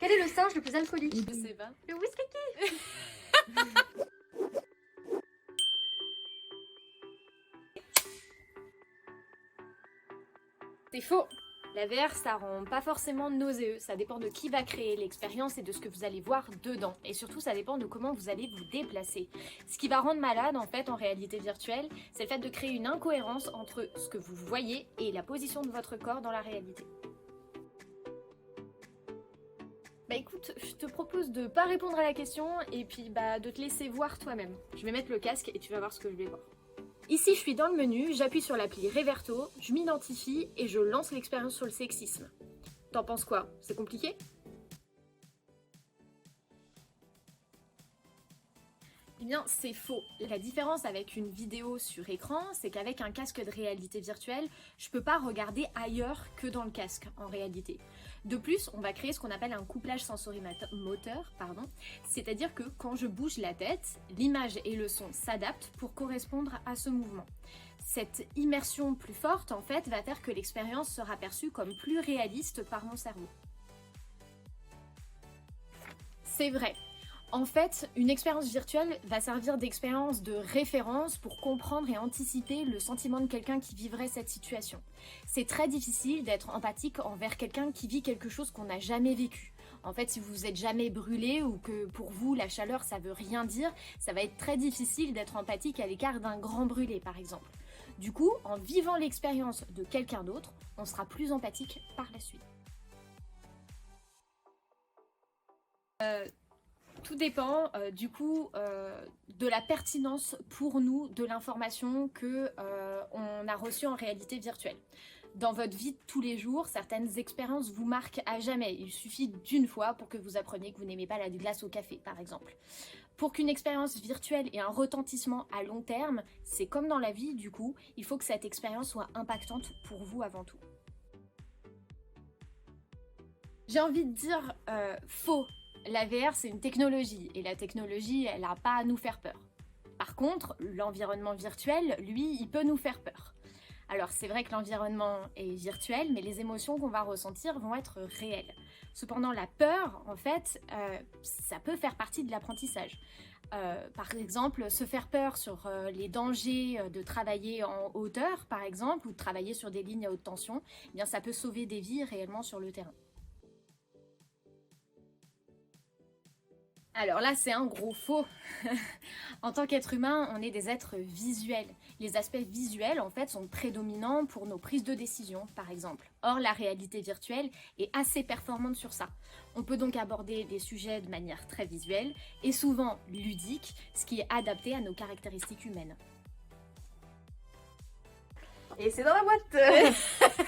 Quel est le singe le plus alcoolique? Je sais pas. Le whisky. C'est faux. La VR, ça rend pas forcément nauséeux, ça dépend de qui va créer l'expérience et de ce que vous allez voir dedans. Et surtout, ça dépend de comment vous allez vous déplacer. Ce qui va rendre malade, en fait, en réalité virtuelle, c'est le fait de créer une incohérence entre ce que vous voyez et la position de votre corps dans la réalité. Bah écoute, je te propose de pas répondre à la question et puis de te laisser voir toi-même. Je vais mettre le casque et tu vas voir ce que je vais voir. Ici, je suis dans le menu, j'appuie sur l'appli Reverto, je m'identifie et je lance l'expérience sur le sexisme. T'en penses quoi? C'est compliqué? Eh bien, c'est faux. La différence avec une vidéo sur écran, c'est qu'avec un casque de réalité virtuelle, je peux pas regarder ailleurs que dans le casque, en réalité. De plus, on va créer ce qu'on appelle un couplage sensorimoteur, c'est-à-dire que quand je bouge la tête, l'image et le son s'adaptent pour correspondre à ce mouvement. Cette immersion plus forte, en fait, va faire que l'expérience sera perçue comme plus réaliste par mon cerveau. C'est vrai. En fait, une expérience virtuelle va servir d'expérience de référence pour comprendre et anticiper le sentiment de quelqu'un qui vivrait cette situation. C'est très difficile d'être empathique envers quelqu'un qui vit quelque chose qu'on n'a jamais vécu. En fait, si vous vous êtes jamais brûlé ou que pour vous la chaleur ça veut rien dire, ça va être très difficile d'être empathique à l'écart d'un grand brûlé par exemple. Du coup, en vivant l'expérience de quelqu'un d'autre, on sera plus empathique par la suite. Tout dépend de la pertinence pour nous de l'information qu'on a reçue en réalité virtuelle. Dans votre vie de tous les jours, certaines expériences vous marquent à jamais. Il suffit d'une fois pour que vous appreniez que vous n'aimez pas la glace au café, par exemple. Pour qu'une expérience virtuelle ait un retentissement à long terme, c'est comme dans la vie, du coup, il faut que cette expérience soit impactante pour vous avant tout. J'ai envie de dire faux. La VR, c'est une technologie, et la technologie, elle n'a pas à nous faire peur. Par contre, l'environnement virtuel, lui, il peut nous faire peur. Alors c'est vrai que l'environnement est virtuel, mais les émotions qu'on va ressentir vont être réelles. Cependant, la peur, en fait, ça peut faire partie de l'apprentissage. Par exemple, se faire peur sur les dangers de travailler en hauteur, par exemple, ou de travailler sur des lignes à haute tension, eh bien, ça peut sauver des vies réellement sur le terrain. Alors là, c'est un gros faux. En tant qu'être humain, on est des êtres visuels. Les aspects visuels, en fait, sont prédominants pour nos prises de décision, par exemple. Or, la réalité virtuelle est assez performante sur ça. On peut donc aborder des sujets de manière très visuelle et souvent ludique, ce qui est adapté à nos caractéristiques humaines. Et c'est dans la boîte.